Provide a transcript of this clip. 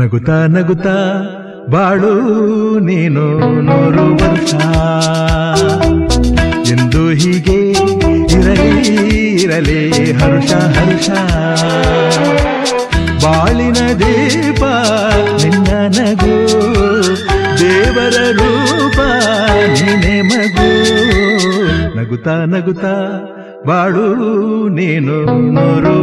ನಗುತ್ತಾ ನಗುತ್ತಾ ಬಾಳು ನೀನು 100 ವರ್ಷ ಎಂದು ಹೀಗೆ ಇರಲಿ ಇರಲಿ ಹರುಷ ಹರುಷ ಬಾಳಿನ ದೀಪ ನಿನ್ನ ನಗು ದೇವರ ರೂಪ ನೀನೆ ಮಗು ನಗುತ್ತಾ ನಗುತ್ತಾ ಬಾಳು ನೀನು 100